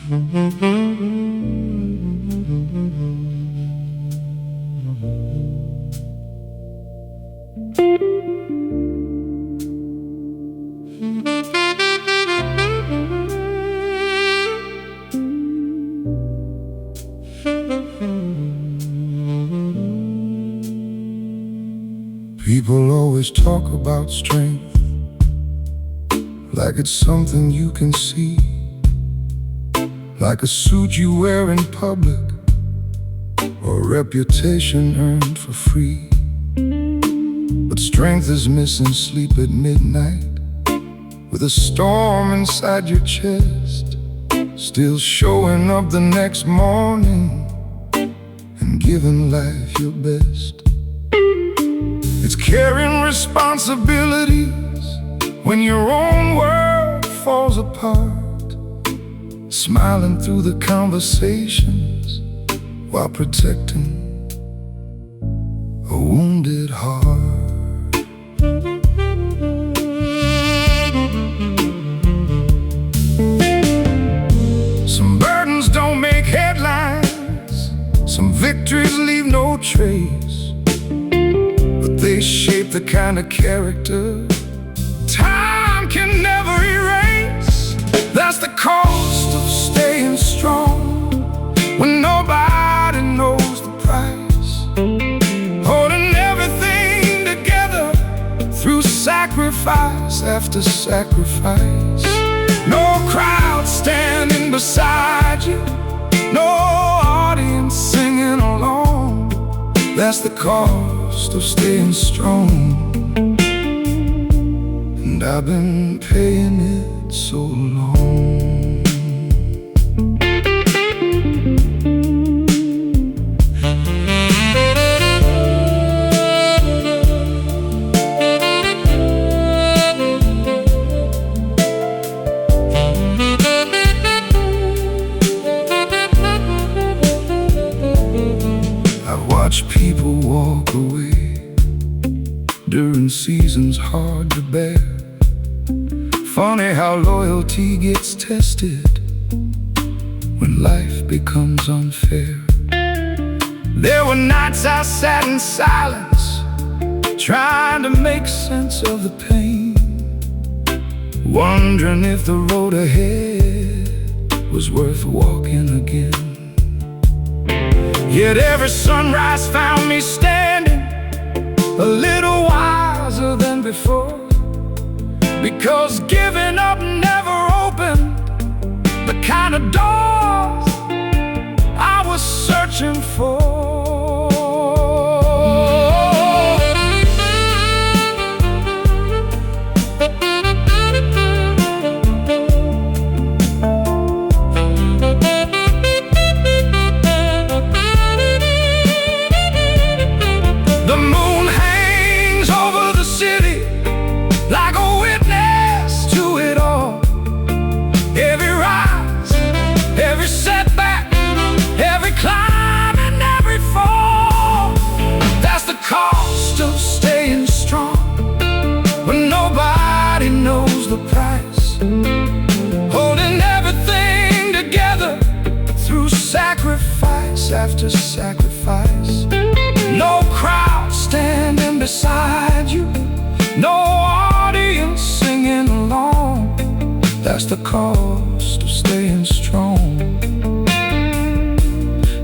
People always talk about strength like it's something you can see, like a suit you wear in public or a reputation earned for free. But strength is missing sleep at midnight, with a storm inside your chest, still showing up the next morning and giving life your best. It's carrying responsibilities when your own world falls apart, smiling through the conversations while protecting a wounded heart. Some burdens don't make headlines, some victories leave no trace, but they shape the kind of character time can never erase. That's the cost of staying strong when nobody knows the price. Holding everything together through sacrifice after sacrifice. No crowd standing beside you, no audience singing along. That's the cost of staying strong, and I've been paying it so long. I've watched people walk away during seasons hard to bear. Funny how loyalty gets tested when life becomes unfair. There were nights I sat in silence, trying to make sense of the pain, wondering if the road ahead was worth walking again. Yet every sunrise found me standing a little wiser than before, because giving up never opened the kind of doors I was searching for. The moon hangs over the city like a witness to it all. Every rise, every setback, every climb and every fall. That's the cost of staying strong when nobody knows the price. Holding everything together through sacrifice after sacrifice. No crowd standing beside you, no audience singing along. That's the cost of staying strong,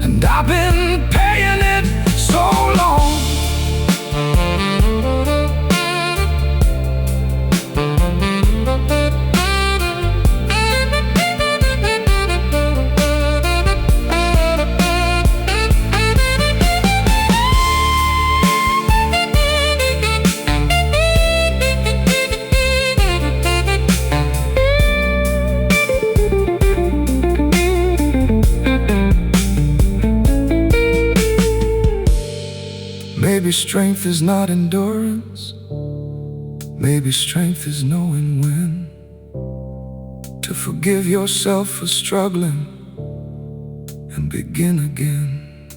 and I've been paying it so long. Maybe strength is not endurance. Maybe strength is knowing when to forgive yourself for struggling and begin again.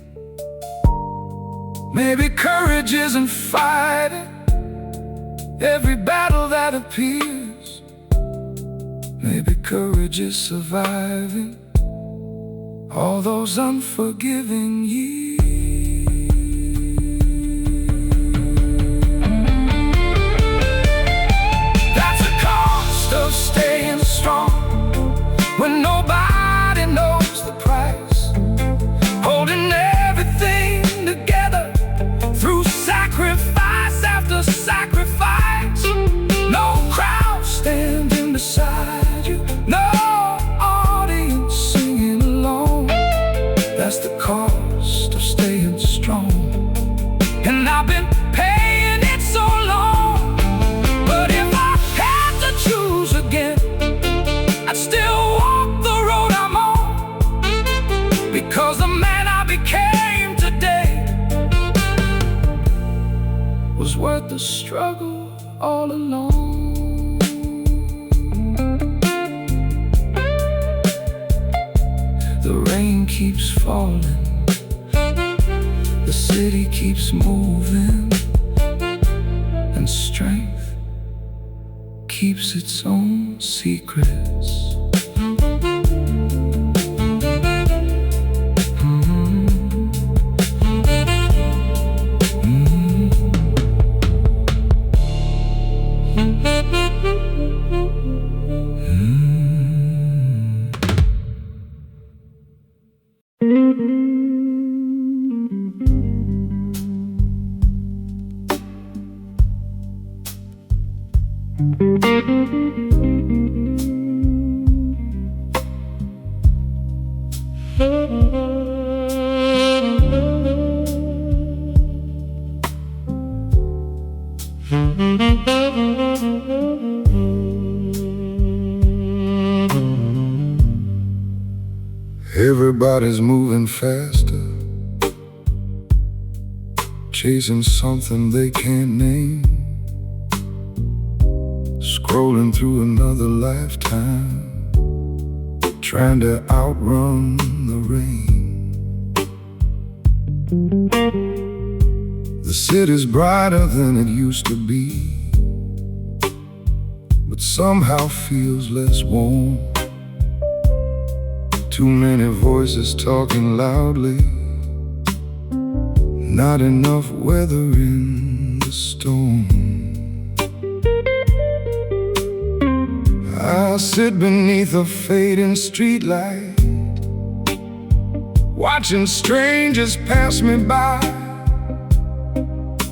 Maybe courage isn't fighting every battle that appears. Maybe courage is surviving all those unforgiving years. That's the cost of staying strong when nobody knows the price. Holding everything together through sacrifice after sacrifice. No crowd standing beside you, no audience singing along. That's the cost of staying strong, and I've been paying it so long. But if I had to choose again, I'd still walk the road I'm on, because the man I became today was worth the struggle all along. The rain keeps falling, the city keeps moving, and strength keeps its own secrets. Everybody's moving faster, chasing something they can't name, scrolling through another lifetime, trying to outrun the rain. The city's brighter than it used to be, but somehow feels less warm. Too many voices talking loudly, not enough weather in the storm. I sit beneath a fading streetlight, watching strangers pass me by,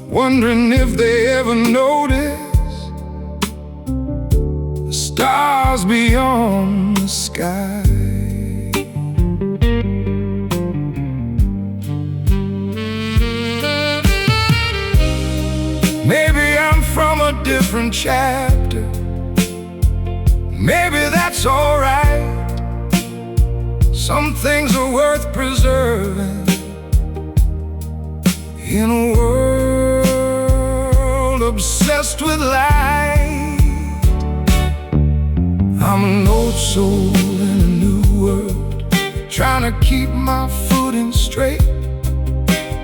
wondering if they ever notice the stars beyond the sky. Maybe I'm from a different chapter, maybe that's alright. Some things are worth preserving in a world obsessed with light. I'm an old soul in a new world, trying to keep my footing straight,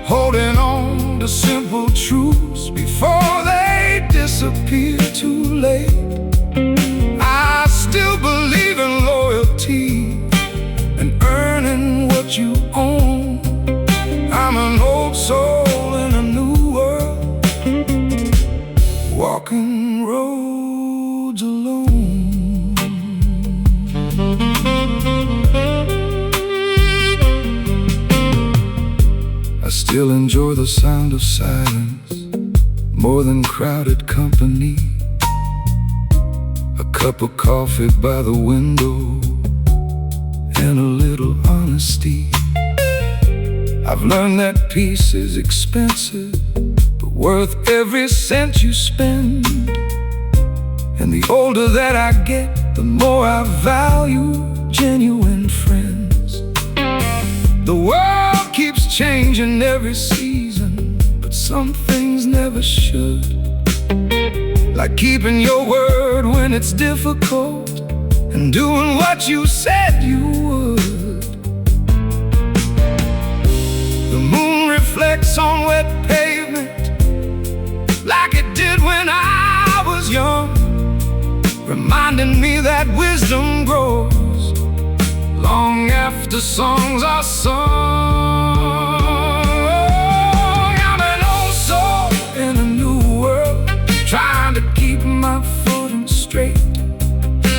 holding on to simple truths before they disappear too late. I still believe in loyalty and earning what you own. I'm an old soul in a new world, walking roads alone. I still enjoy the sound of silence more than crowded company. A cup of coffee by the window and a little honesty. I've learned that peace is expensive, but worth every cent you spend. And the older that I get, the more I value genuine friends. The world keeps changing every season, but some things never should. Like keeping your word when it's difficult, and doing what you said you would. The moon reflects on wet pavement like it did when I was young, reminding me that wisdom grows long after songs are sung. I'm an old soul in a new world, trying to keep my footing straight,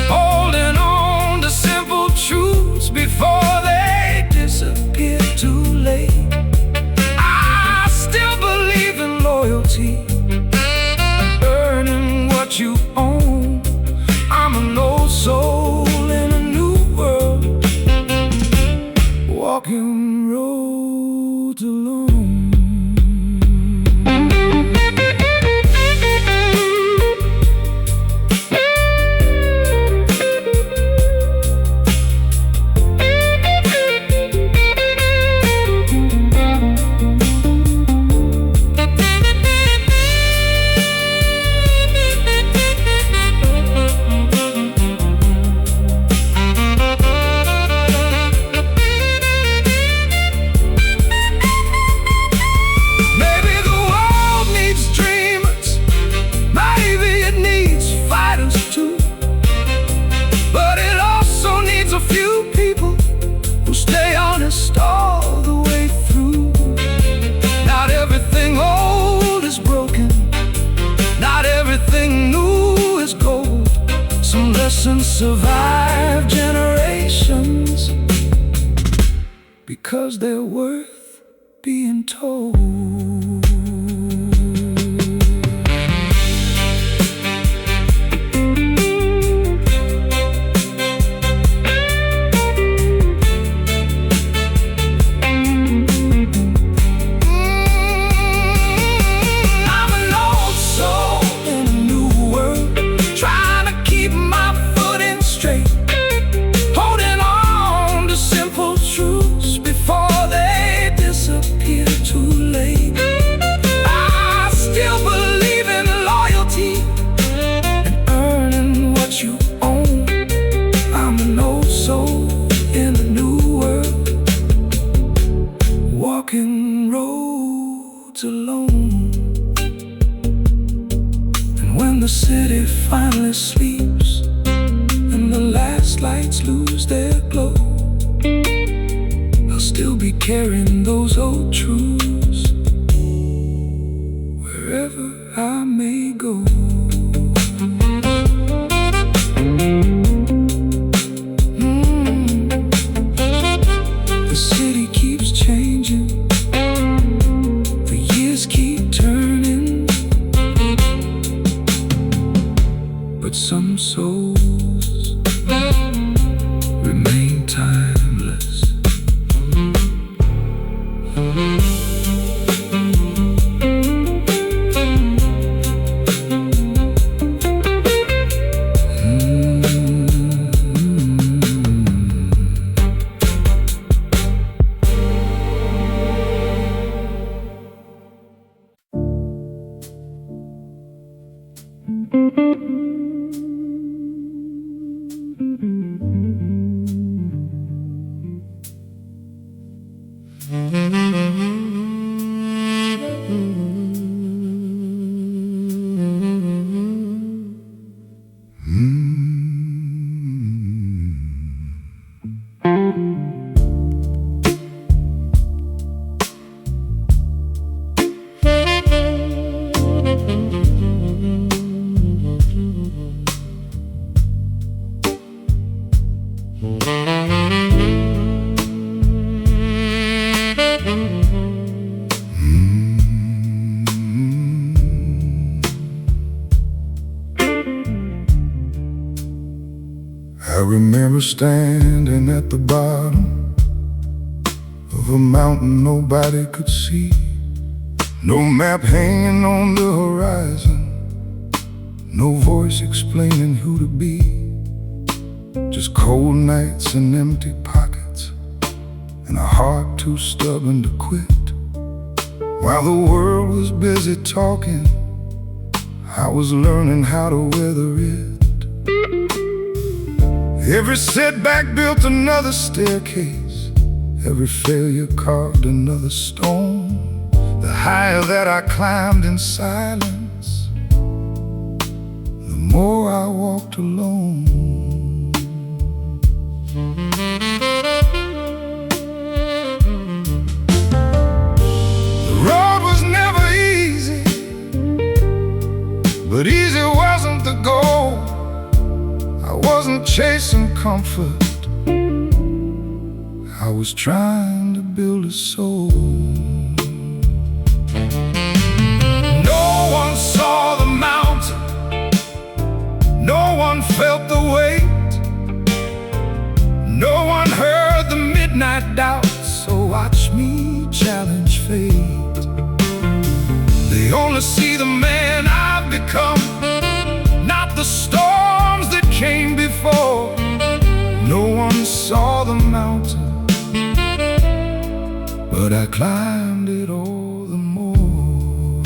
holding on to simple truths before they disappear too late. I still believe in loyalty, earning what you own. I'm an old soul in a new world, walking roads alone. All the way through. Not everything old is broken, not everything new is gold. Some lessons survive generations because they're worth being told. Walking roads alone. And when the city finally sleeps and the last lights lose their glow, I'll still be carrying those old truths wherever I may go. The city keeps changing, the years keep turning, but some souls remain timeless. I remember standing at the bottom of a mountain nobody could see. No map hanging on the horizon, no voice explaining who to be. Just cold nights and empty pockets, and a heart too stubborn to quit. While the world was busy talking, I was learning how to weather it. Every setback built another staircase, every failure carved another stone. The higher that I climbed in silence, the more I walked alone. ago, I wasn't chasing comfort, I was trying to build a soul. No one saw the mountain, no one felt the weight, no one heard the midnight doubt. So watch me challenge fate. They only see the man I've become, not the storms that came before. No one saw the mountain, but I climbed it all the more.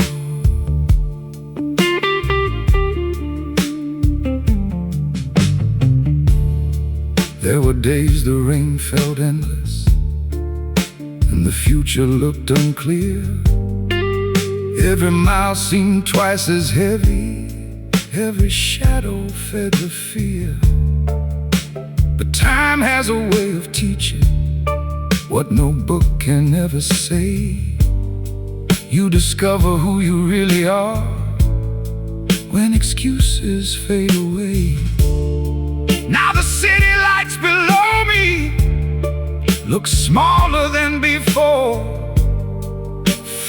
There were days the rain felt endless, and the future looked unclear. Every mile seemed twice as heavy, every shadow fed the fear. But time has a way of teaching what no book can ever say. You discover who you really are when excuses fade away. Now the city lights below me look smaller than before.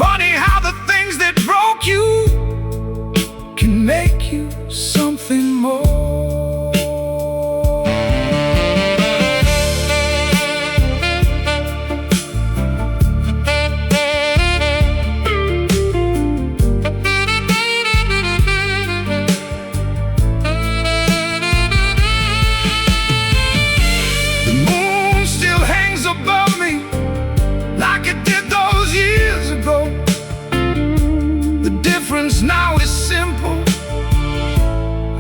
Funny how the things that broke you can make you something more. Now is simple.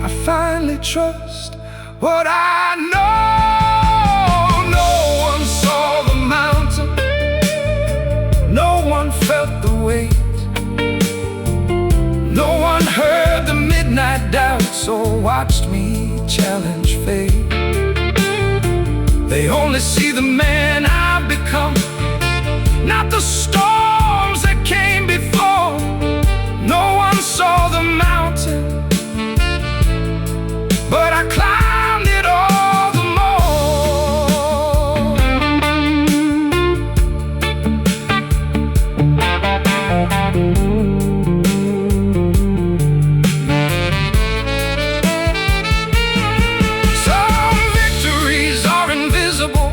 I finally trust what I know. No one saw the mountain, no one felt the weight, no one heard the midnight doubt. So watched me challenge fate. They only see the man I've become, not the storms that came before. No one saw the mountain, but I climbed it all the more. Some victories are invisible,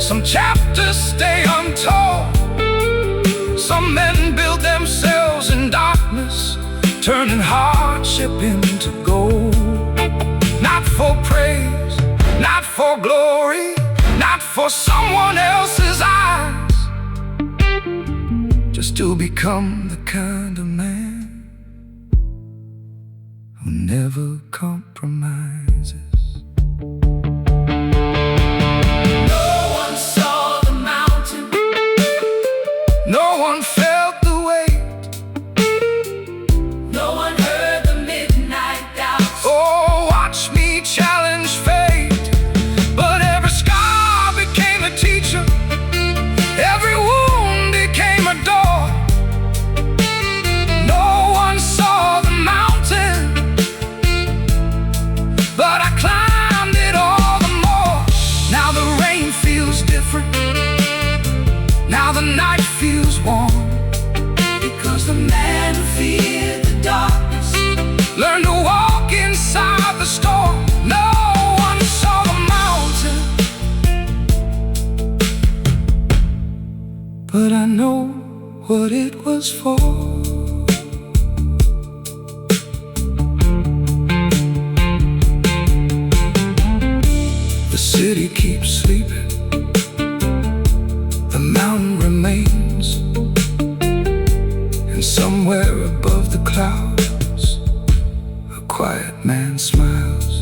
some chapters stay untold. Some men build themselves in darkness, turning hardship into gold. Not for praise, not for glory, not for someone else's eyes, just to become the kind of man who never compromises. No one felt the weight, no one heard the midnight doubt. Oh, watch me challenge fate. But every scar became a teacher, every wound became a door. No one saw the mountain, but I climbed it all the more. Now the rain feels different, now the night feels warm, because the man who feared the darkness learned to walk inside the storm. No one saw the mountain, but I know what it was for. The city keeps sleeping, the mountain remains, and somewhere above the clouds a quiet man smiles.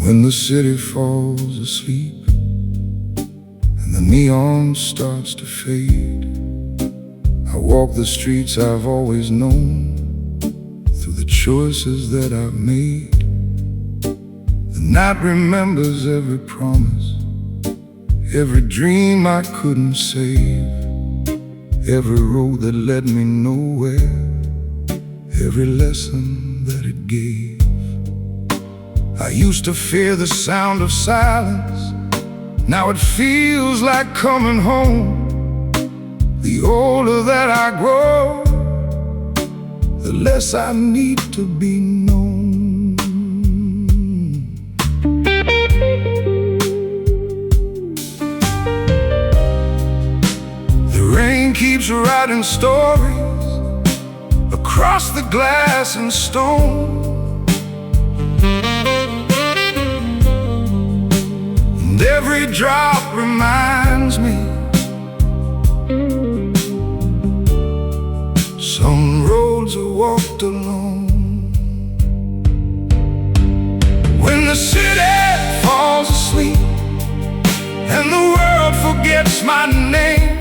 When the city falls asleep and the neon starts to fade, I walk the streets I've always known through the choices that I've made. The night remembers every promise, every dream I couldn't save, every road that led me nowhere, every lesson that it gave. I used to fear the sound of silence, now it feels like coming home. The older that I grow, the less I need to be known. The rain keeps writing stories across the glass and stone. And every drop reminds me some roads are walked alone. When the city falls asleep and the world forgets my name,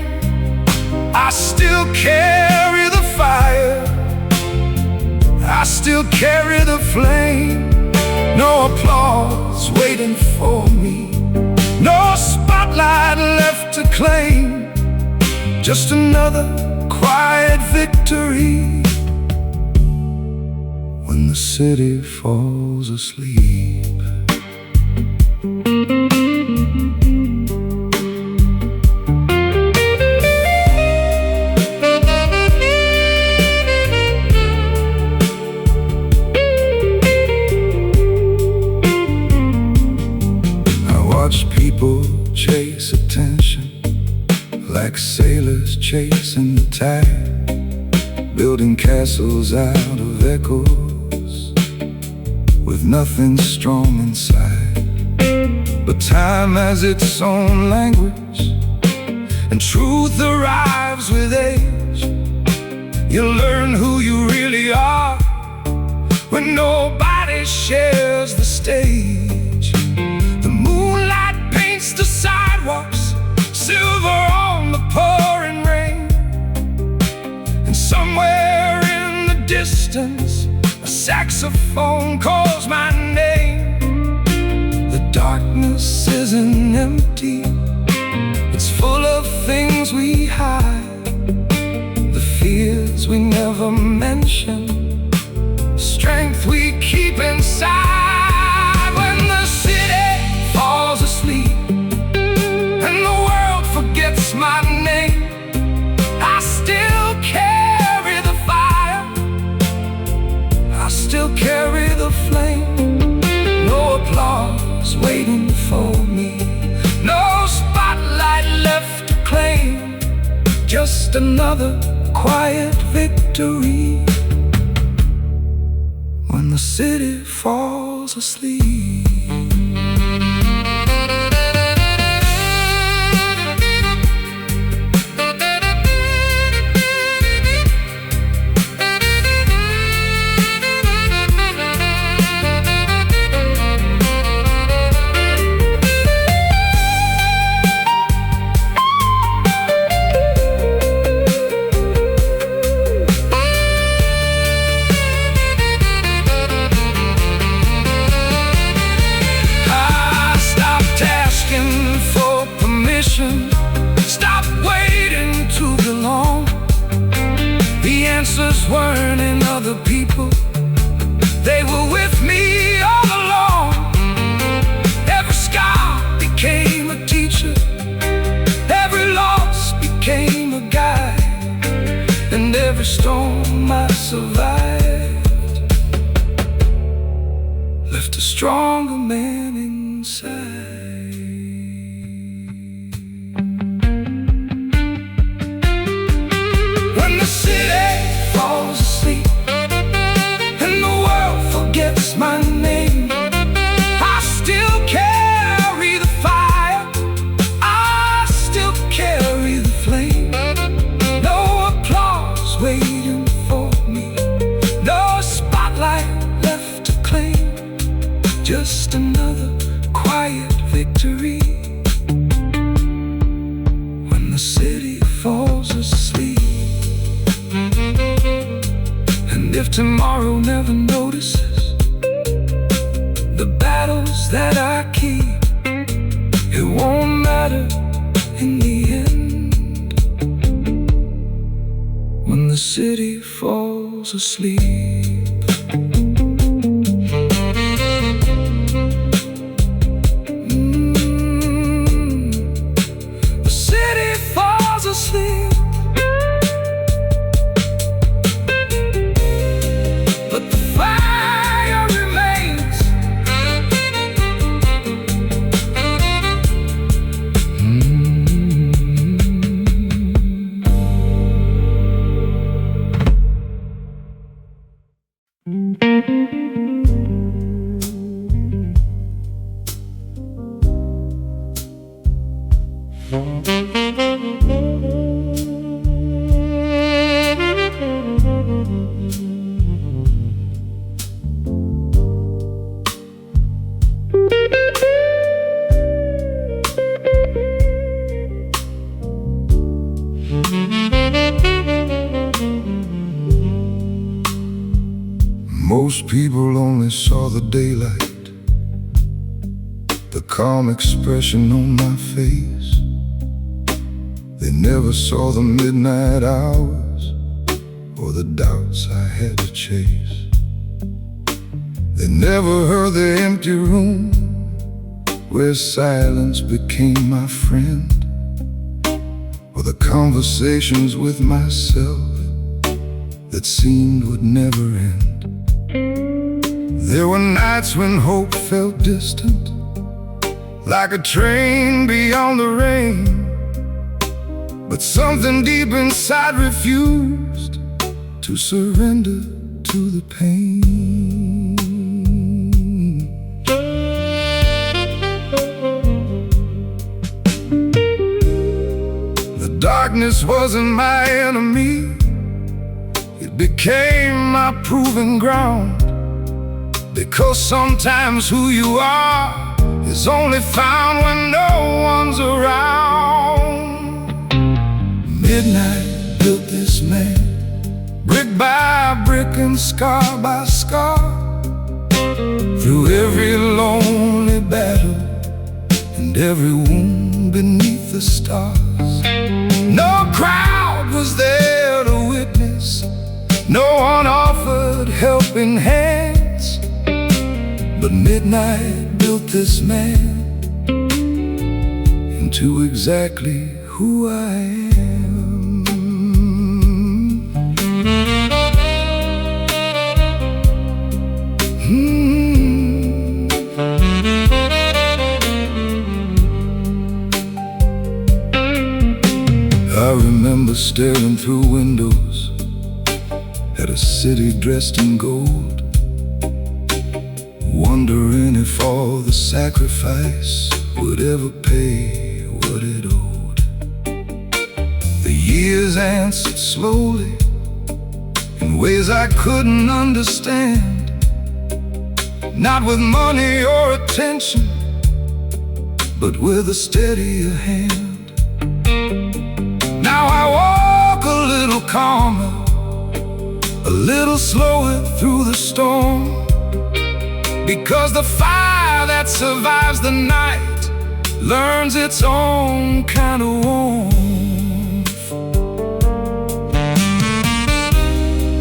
I still carry the fire, I still carry the flame. No applause waiting for me, no spotlight left to claim, just another quiet victory when the city falls asleep. People chase attention like sailors chasing the tide, building castles out of echoes with nothing strong inside. But time has its own language, and truth arrives with age. You learn who you really are when nobody shares the stage. The sidewalks, silver on the pouring rain, and somewhere in the distance a saxophone calls my name. The darkness isn't empty, it's full of things we hide, the fears we never mention, the strength we keep inside. When the city falls asleep forgets my name, I still carry the fire, I still carry the flame. No applause waiting for me, no spotlight left to claim, just another quiet victory when the city falls asleep. Stop waiting to belong. The answers weren't in other people, they were with me all along. Every scar became a teacher, every loss became a guide, and every storm I survived left a stronger man inside. if tomorrow never notices the battles that I keep, it won't matter in the end when the city falls asleep. The city falls asleep, but the fire remains. Most people only saw the daylight, the calm expression on my face. They never saw the midnight hours or the doubts I had to chase. They never heard the empty room where silence became my friend, or the conversations with myself that seemed would never end. There were nights when hope felt distant, like a train beyond the rain, but something deep inside refused to surrender to the pain. The darkness wasn't my enemy, it became my proving ground. Because sometimes who you are is only found when no one's around. Midnight built this man, brick by brick and scar by scar, through every lonely battle and every wound beneath the stars. No crowd was there to witness, no one offered helping hands, but midnight built this man into exactly who I am. I remember staring through windows at a city dressed in gold, wondering if all the sacrifice would ever pay what it owed. The years answered slowly in ways I couldn't understand, not with money or attention, but with a steadier hand. Now I walk a little calmer, a little slower through the storm, because the fire that survives the night learns its own kind of warmth.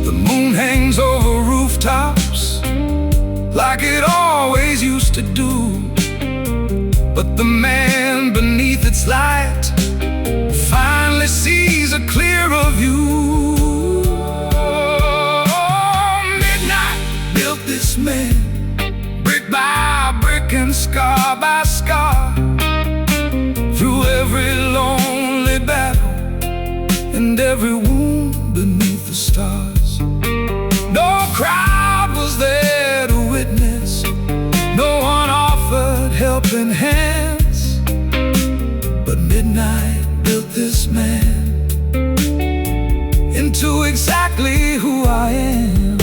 The moon hangs over rooftops like it always used to do, but the man beneath its light finally sees a clearer view. Midnight built this man, brick by brick and scar by scar, through every lonely battle and every wound beneath the stars. No crowd was there to witness, no one offered helping hands, but midnight built this man into exactly who I am.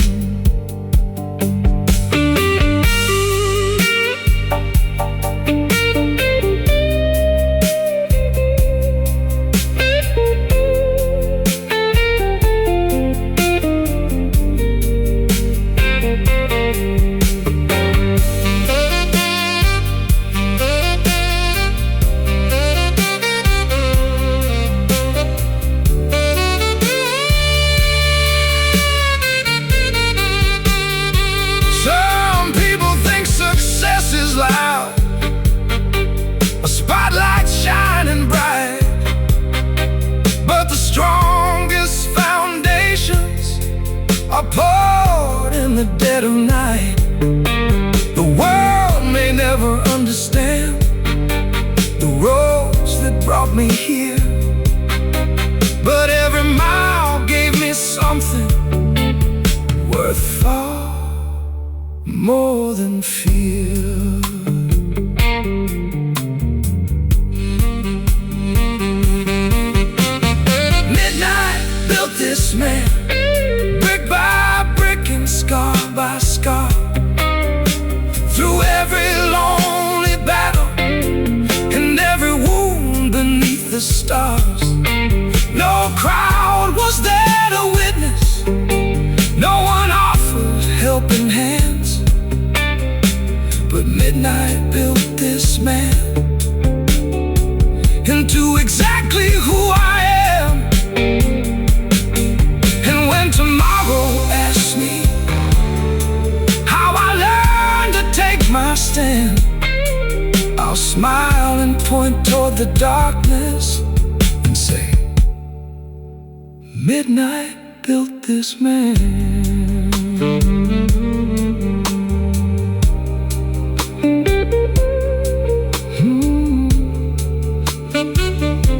more than fear. Midnight built this man, brick by brick and scar by scar, through every lonely battle and every wound beneath the stars. No crowd was there to witness, no one offered helping hands, but Midnight built this man into exactly who I am. And when tomorrow asks me how I learned to take my stand, I'll smile and point toward the darkness and say, Midnight built this man.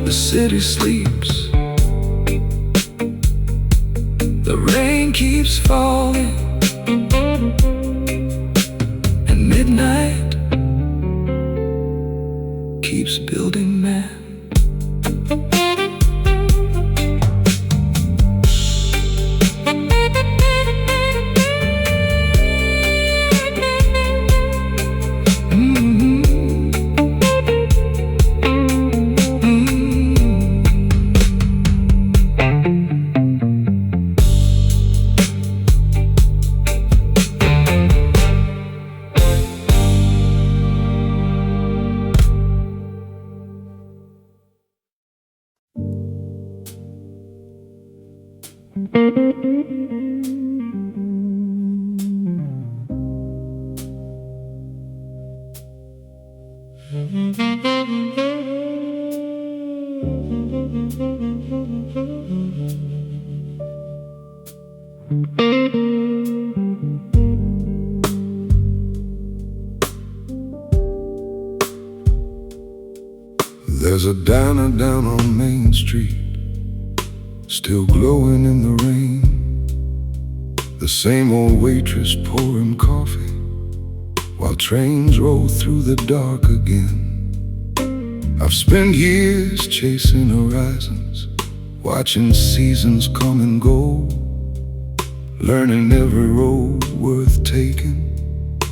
The city sleeps, the rain keeps falling, and Midnight keeps building man. There's a diner down on Main Street, still glowing in the rain. The same old waitress pouring coffee while trains roll through the dark again. I've spent years chasing horizons, watching seasons come and go, learning every road worth taking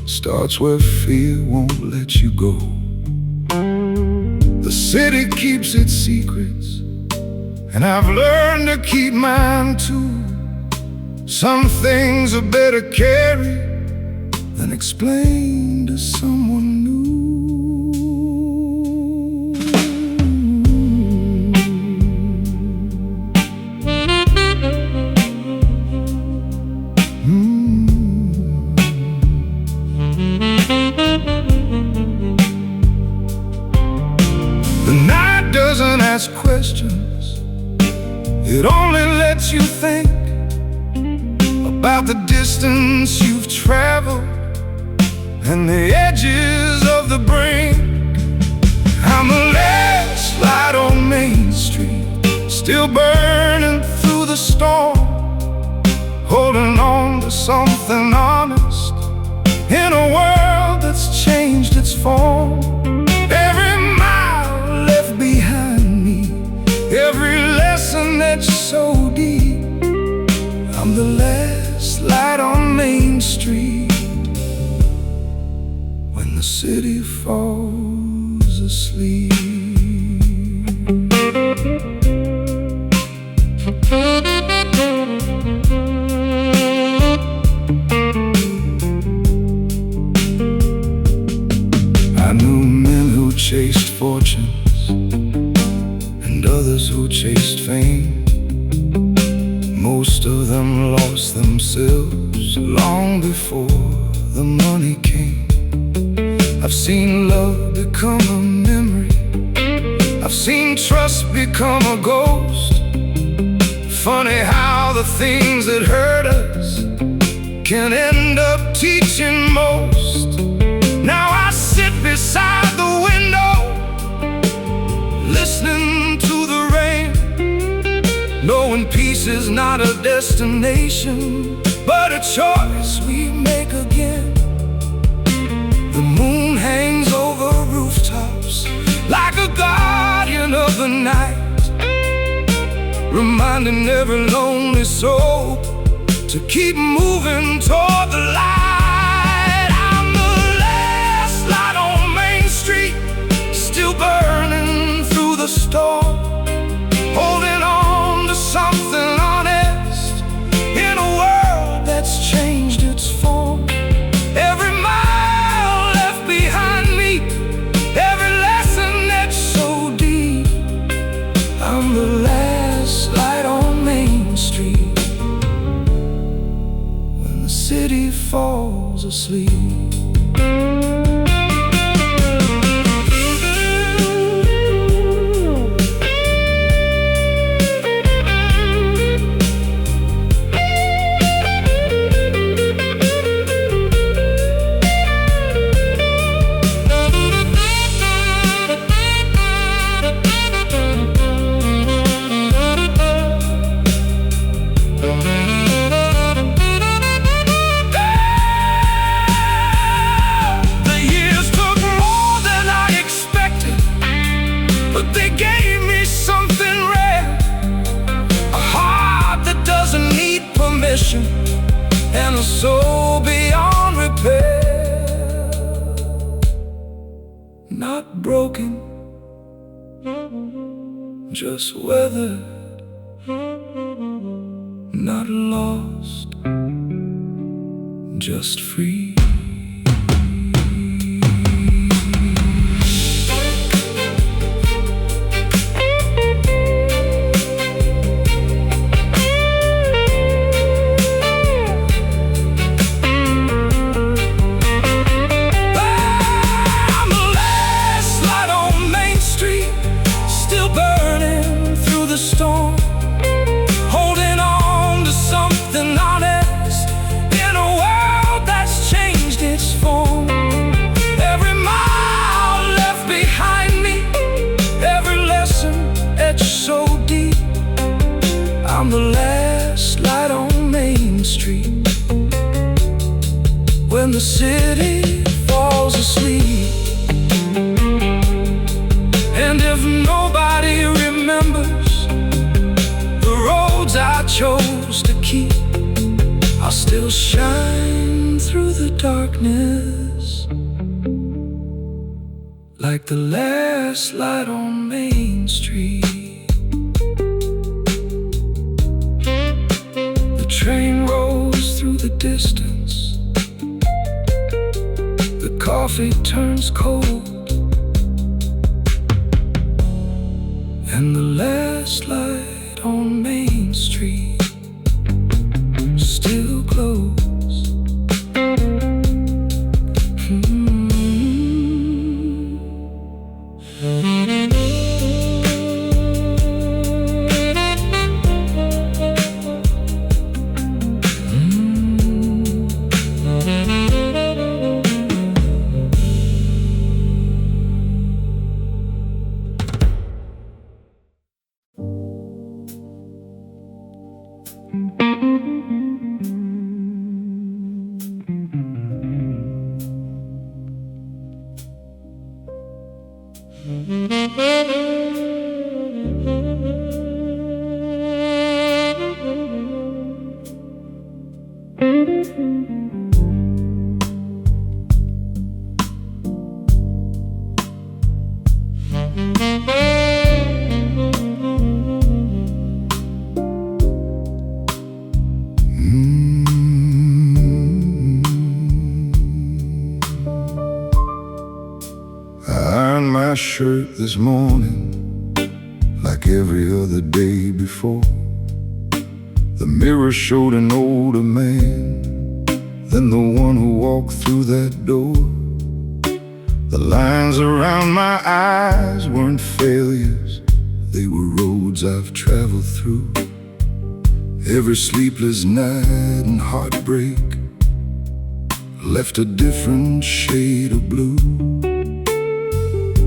starts where fear won't let you go. The city keeps its secrets, and I've learned to keep mine too. Some things are better carried than explained to someone new. The night doesn't ask questions, it only lets you think about the distance you've traveled and the edges of the brink. I'm the last light on Main Street, still burning through the storm, holding on to something honest in a world that's changed its form. Every mile left behind me, every lesson that's so deep, I'm the last light on Main Street when the city falls asleep. I knew men who chased fortunes and others who chased fame. Most of them lost themselves long before the money came. I've seen love become a memory, I've seen trust become a ghost. Funny how the things that hurt us can end up teaching most. Now I sit beside the window, listening to the rain, knowing peace is not a destination, but a choice we make again. The moon hangs over rooftops like a guardian of the night, reminding every lonely soul to keep moving toward the light. I'm the last light on Main Street, still burning through the storm, holding on to something honest in a world that's changed its form. Every mile left behind me, every lesson that's so deep. I'm the last light on Main Street when the city falls asleep. But they gave me something rare, a heart that doesn't need permission, and a soul beyond repair. Not broken, just weathered, not lost, just free. Storm, holding on to something honest in a world that's changed its form. Every mile left behind me, every lesson etched so deep. I'm the last light on Main Street when the city falls asleep. And if nobody remembers I chose to keep, I'll still shine through the darkness like the last light on Main Street. The train rolls through the distance, the coffee turns cold, and the last light on Main Street still glows. Shirt this morning like every other day before. The mirror showed an older man than the one who walked through that door. The lines around my eyes weren't failures, they were roads I've traveled through. Every sleepless night and heartbreak left a different shade of blue.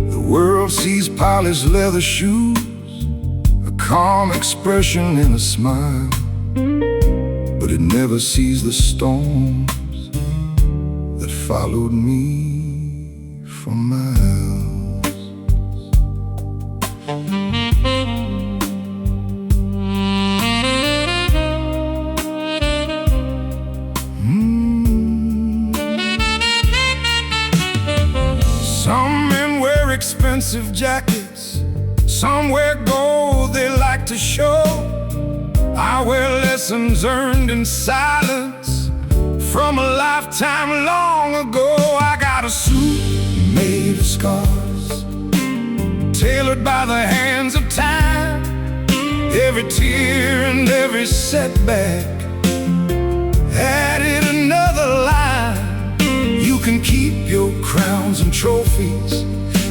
The world sees polished leather shoes, a calm expression and a smile, but it never sees the storms that followed me. for miles. Some men wear expensive jackets, some wear gold they like to show. I wear lessons earned in silence from a lifetime long ago. I got a suit made of scars, tailored by the hands of time. Every tear and every setback added another line. You can keep your crowns and trophies.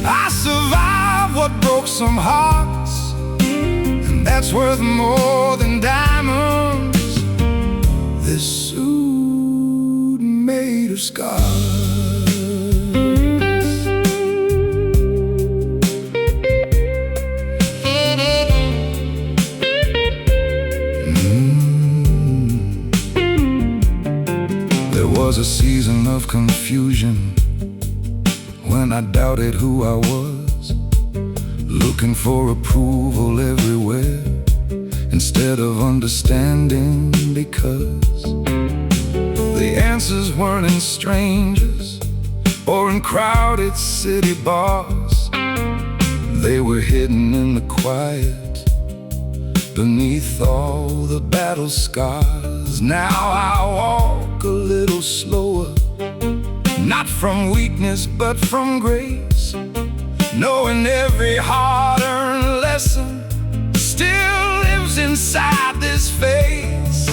I survived what broke some hearts, and that's worth more than diamonds. This suit made of scars. There was a season of confusion when I doubted who I was, looking for approval everywhere instead of understanding, because the answers weren't in strangers or in crowded city bars. They were hidden in the quiet beneath all the battle scars. Now I walk a little slower, not from weakness but from grace, knowing every hard-earned lesson still lives inside this face.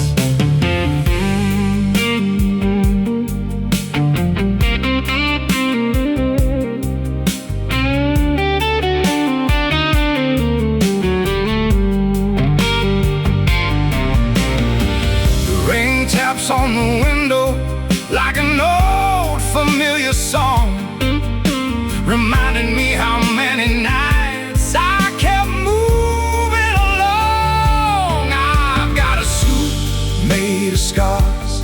The rain taps on the window like an old familiar song, reminding me how many nights I kept moving along. I've got a suit made of scars,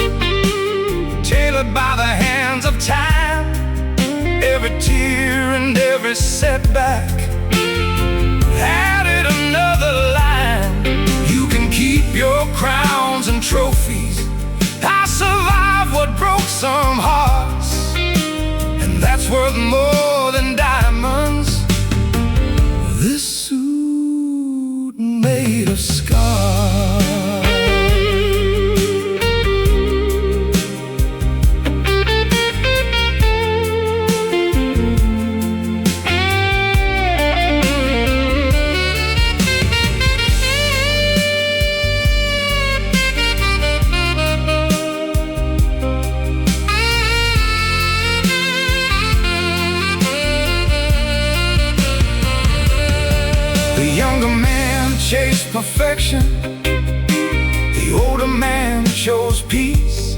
tailored by the hands of time. Every tear and every setback added another line. You can keep your crowns and trophies. I survived what broke some hearts, and that's worth more than diamonds. This suit made of scars. The younger man chased perfection, the older man chose peace.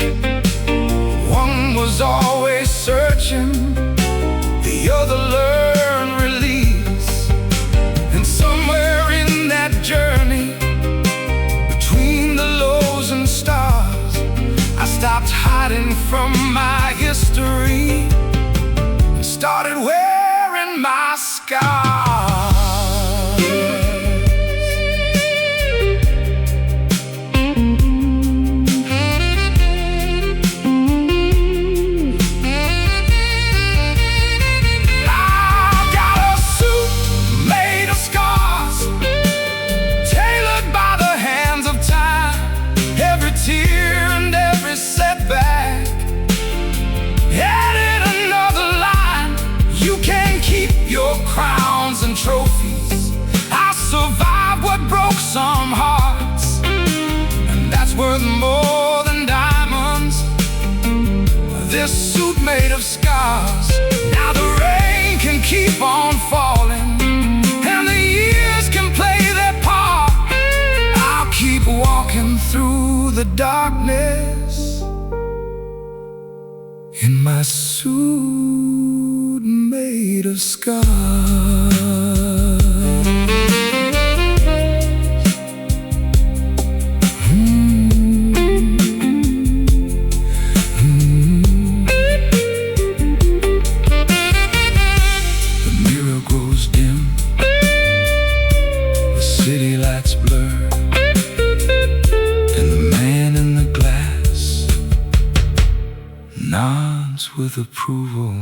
One was always searching, the other learned release. And somewhere in that journey, between the lows and stars, I stopped hiding from my history and started wearing my scars. Crowns and trophies. I survived what broke some hearts, and that's worth more than diamonds. This suit made of scars. Now the rain can keep on falling, and the years can play their part. I'll keep walking through the darkness in my suit made of scars. nods with approval.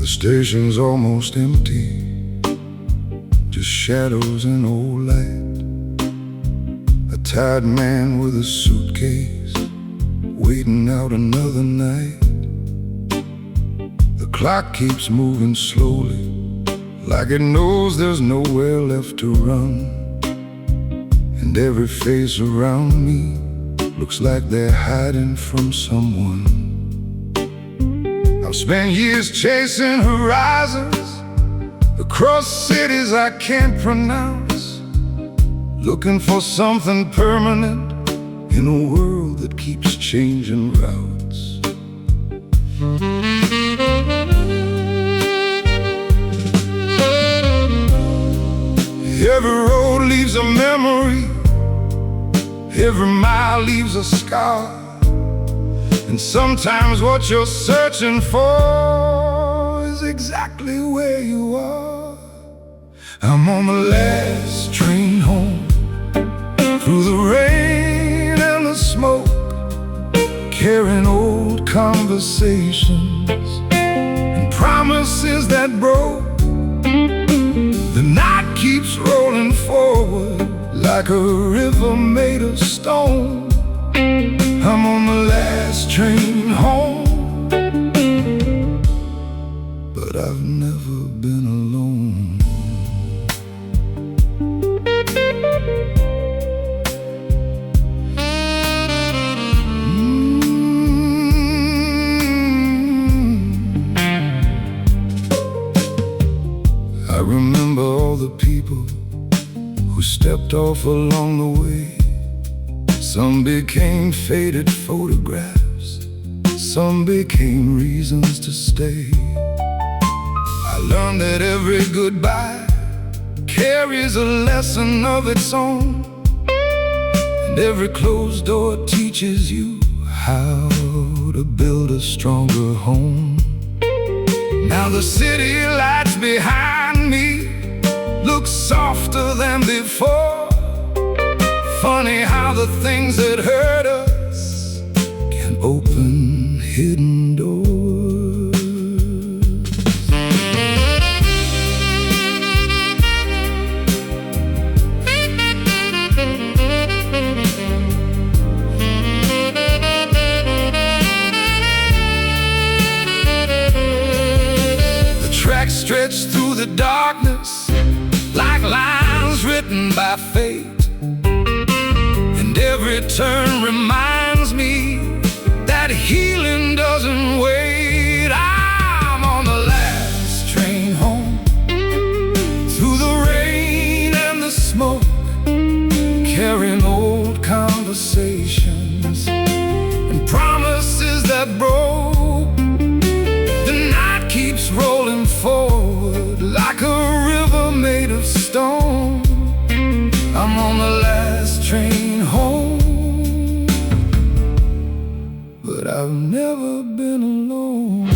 The station's almost empty, just shadows and old light. A tired man with a suitcase, waiting out another night. The clock keeps moving slowly, like it knows there's nowhere left to run. And every face around me looks like they're hiding from someone. I've spent years chasing horizons across cities I can't pronounce, looking for something permanent in a world that keeps changing routes. Every road leaves a memory, every mile leaves a scar. And sometimes what you're searching for is exactly where you are. I'm on the last train home, through the rain and the smoke, carrying old conversations and promises that broke. The night keeps rolling forward like a river made of stone. I'm on the last train home, but I've never been alone. I remember all the people who stepped off along the way. Some became faded photographs, some became reasons to stay. I learned that every goodbye carries a lesson of its own, and every closed door teaches you how to build a stronger home. Now the city lights behind me look softer than before. Funny how the things that hurt us can open hidden doors. The tracks stretch through the darkness like lines written by fate. Every turn reminds me that healing doesn't wait. I'm on the last train home, through the rain and the smoke, carrying old conversations and promises that broke. The night keeps rolling forward like a river made of stone. I'm on the last train home, but I've never been alone.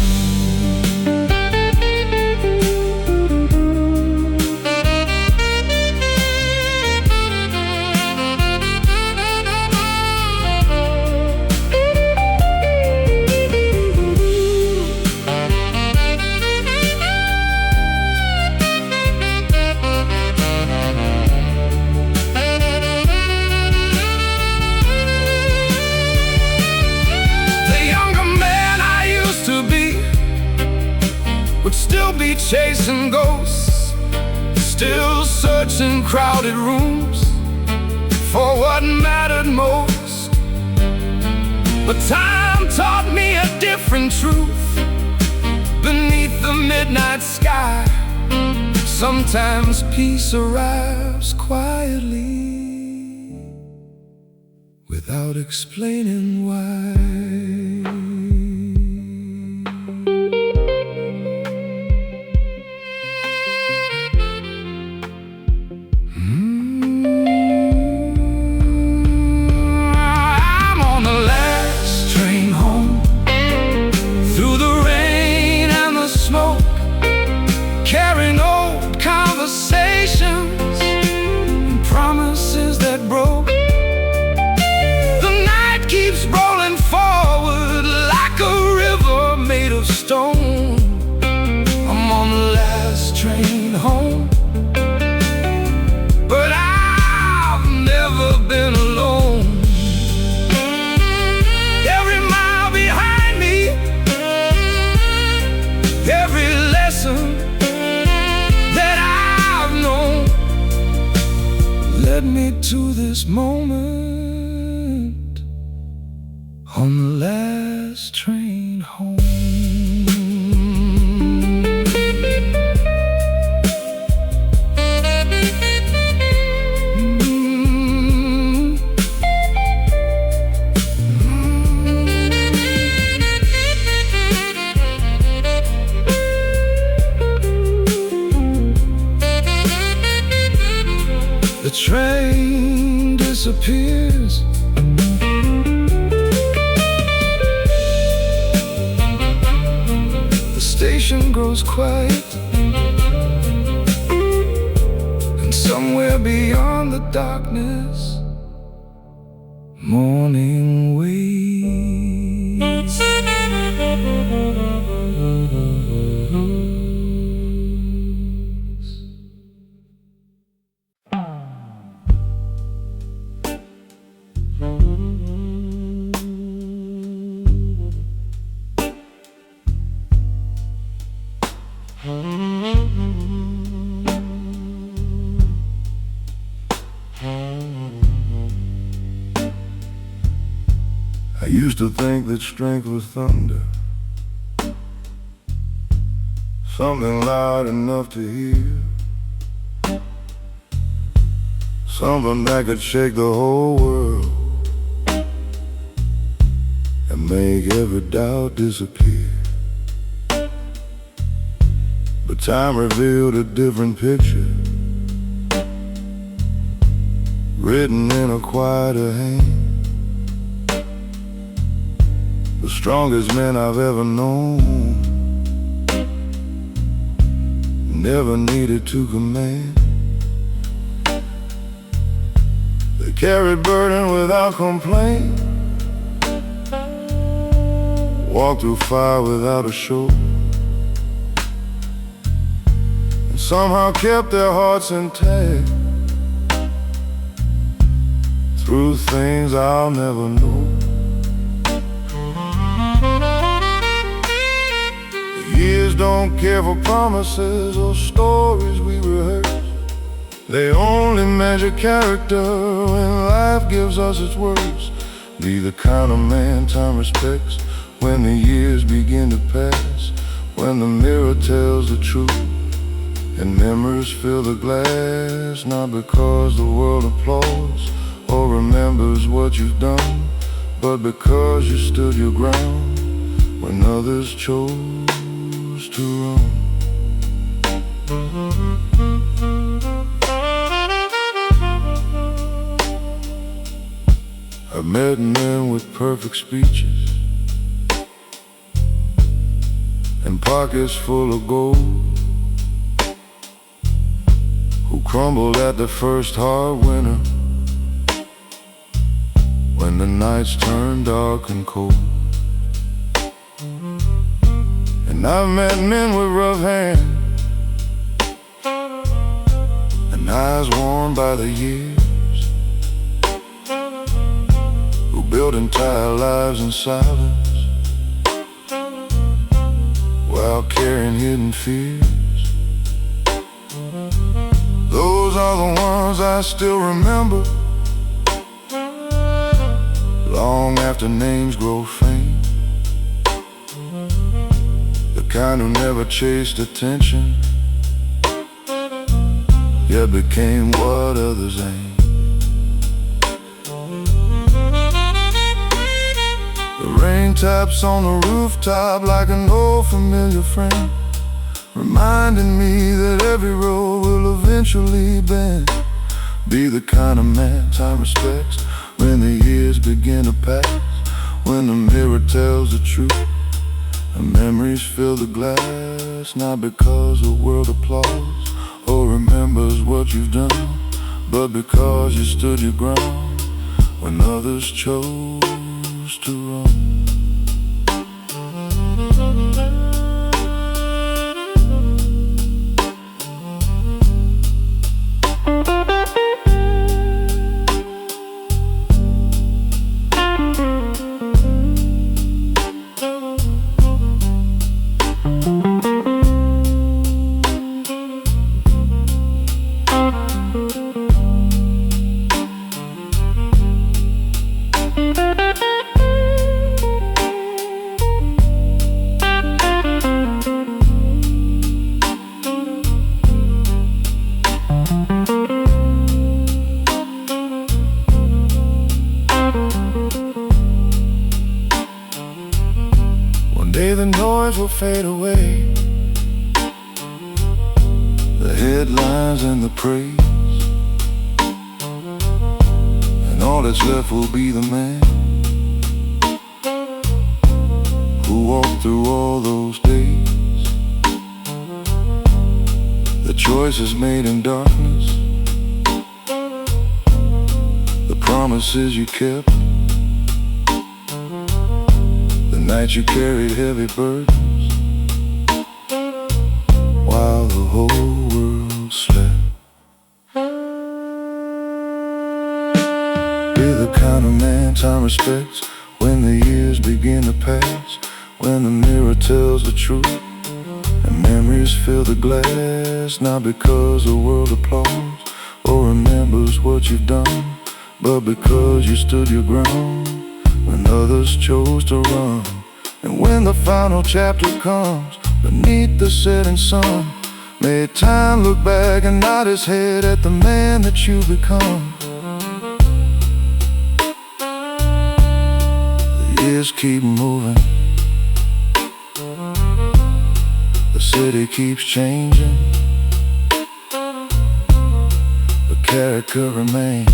Still be chasing ghosts, still searching crowded rooms for what mattered most. But time taught me a different truth. Beneath the midnight sky. Sometimes peace arrives quietly, without explaining why. I'm on the last train home, through the rain and the smoke, carrying old conversations and promises that broke. The night keeps rolling forward like a river made of stone. I'm on the last train home, but I've never been alone. Every mile behind me, every lesson that I've known led me to this moment on the last train home. The train disappears, the station grows quiet, and somewhere beyond the darkness, morning waits. I used to think that strength was thunder, something loud enough to hear, something that could shake the whole world and make every doubt disappear. But time revealed a different picture, written in a quieter hand. The strongest men I've ever known never needed to command. They carried burden without complaint, walked through fire without a show, and somehow kept their hearts intact through things I'll never know. Years don't care for promises or stories we rehearse. They only measure character when life gives us its worst. Be the kind of man time respects when the years begin to pass, when the mirror tells the truth and memories fill the glass. Not because the world applauds or remembers what you've done, but because you stood your ground when others chose to run. I've met men with perfect speeches and pockets full of gold, who crumbled at the first hard winter when the nights turned dark and cold. And I've met men with rough hands and eyes worn by the years, who built entire lives in silence while carrying hidden fears. Those are the ones I still remember, long after names grow faint. The kind who never chased attention, yet became what others ain't. The rain taps on the rooftop like an old familiar friend, reminding me that every road will eventually bend. Be the kind of man time respects when the years begin to pass, when the mirror tells the truth and memories fill the glass, not because the world applauds or remembers what you've done, but because you stood your ground when others chose to run. The noise will fade away, the headlines and the praise, and all that's left will be the man who walked through all those days, the choices made in darkness, the promises you kept, nights you carried heavy burdens while the whole world slept. Be the kind of man time respects when the years begin to pass, when the mirror tells the truth and memories fill the glass, not because the world applauds or remembers what you've done, but because you stood your ground when others chose to run. And when the final chapter comes beneath the setting sun, may time look back and nod his head at the man that you become. The years keep moving, the city keeps changing, but character remains.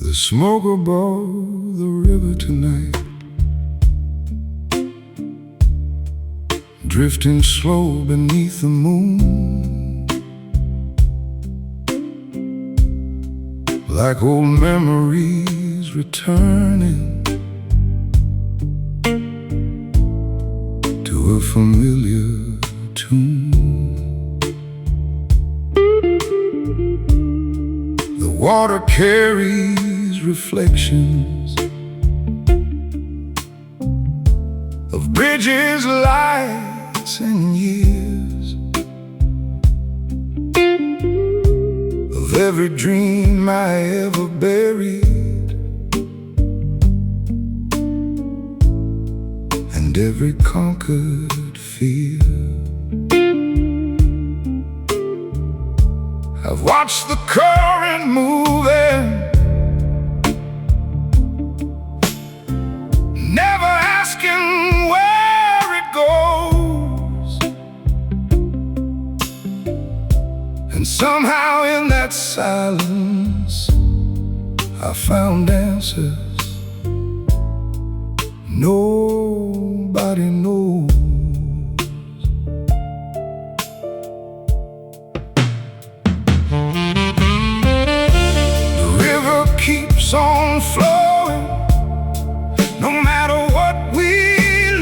The smoke above the river tonight, drifting slow beneath the moon, like old memories returning to a familiar tune. The water carries reflections of bridges, lights, and years, of every dream I ever buried, and every conquered fear. I've watched the current moving, never asking where it goes. And somehow in that silence I found answers nobody knows. The river keeps on flowing, no matter what we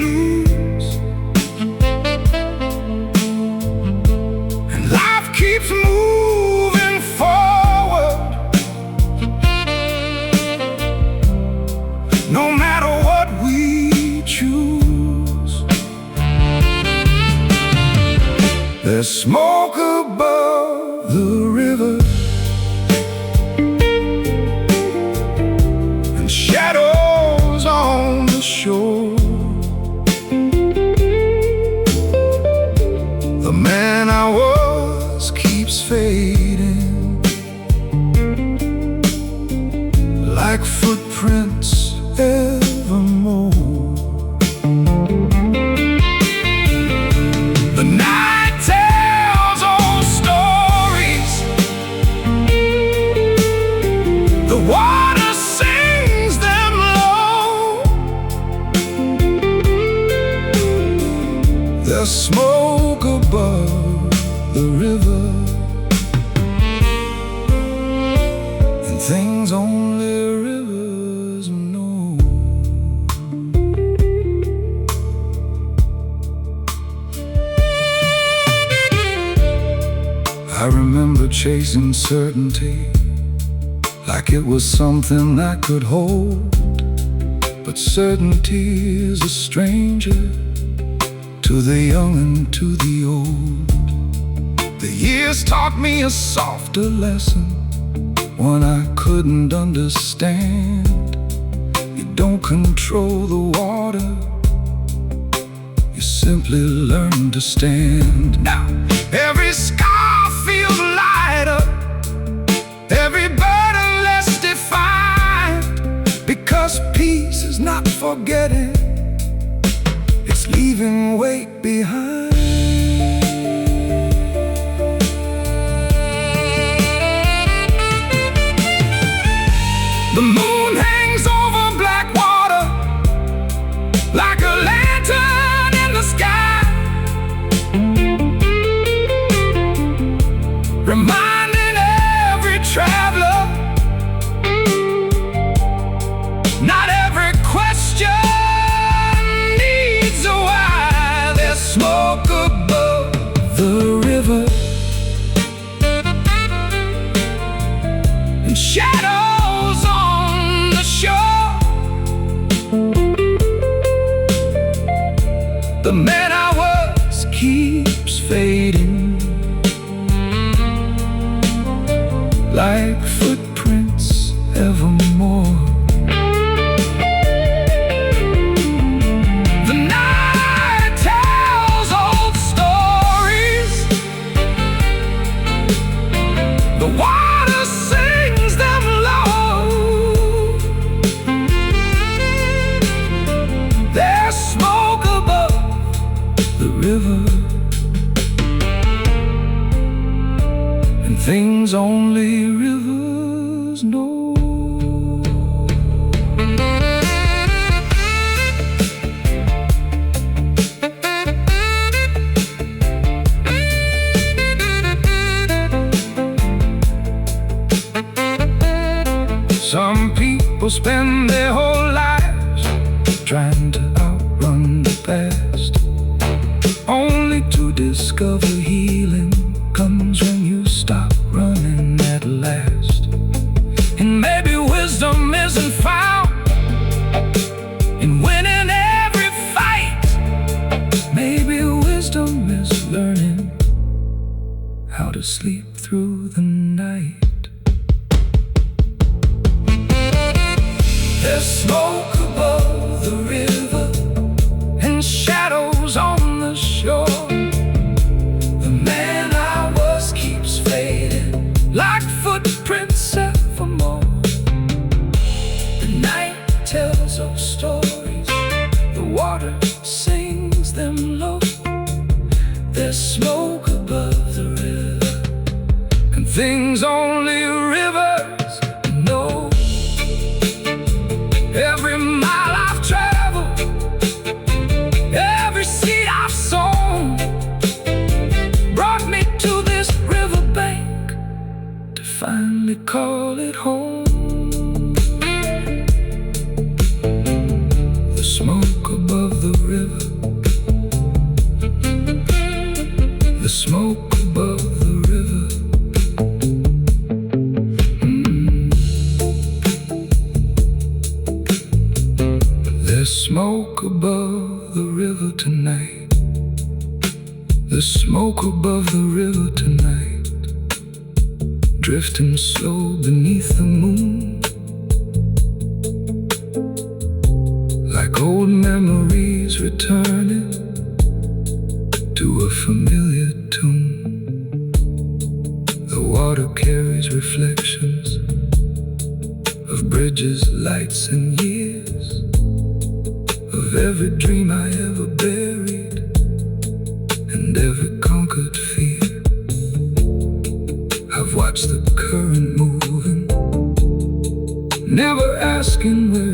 lose. And life keeps moving forward, no matter what we choose. There's smoke above the river and shadows on the shore. The man I was keeps fading, like footprints evermore. The night tells old stories, the water sings them low. There's smoke above the river, and things only rivers know. I remember chasing certainty like it was something I could hold, but certainty is a stranger to the young and to the old. The years taught me a softer lesson, one I couldn't understand. You don't control the water, you simply learn to stand. Now, every scar feels lighter, every burden less defined, because peace is not forgetting, it's leaving weight behind. The moon hangs over black water like a lantern in the sky, reminding every traveler, not every question needs a why. There's smoke above the river and shadows on the shore. The man I was keeps fading, like footprints evermore. The night tells old stories, the water sings them low. There's smoke above the river, and things only rivers know. Some people spend their whole lives trying to outrun the past, only to discover healing comes when you stop running at last. And maybe wisdom isn't found in winning every fight. Maybe wisdom is learning how to sleep through the night. There's smoke above the river and shadows on the shore. The man I was keeps fading, There's smoke above the river, and things only rivers know. Every mile I've traveled, every seed I've sown, brought me to this riverbank to finally call it home. The smoke above the river, the smoke above the river. There's smoke above the river tonight. There's smoke above the river tonight, drifting slow beneath the moon, like old memories returning to a familiar tune. The water carries reflections of bridges, lights, and years, of every dream I ever buried and every conquered fear. I've watched the current moving, never asking where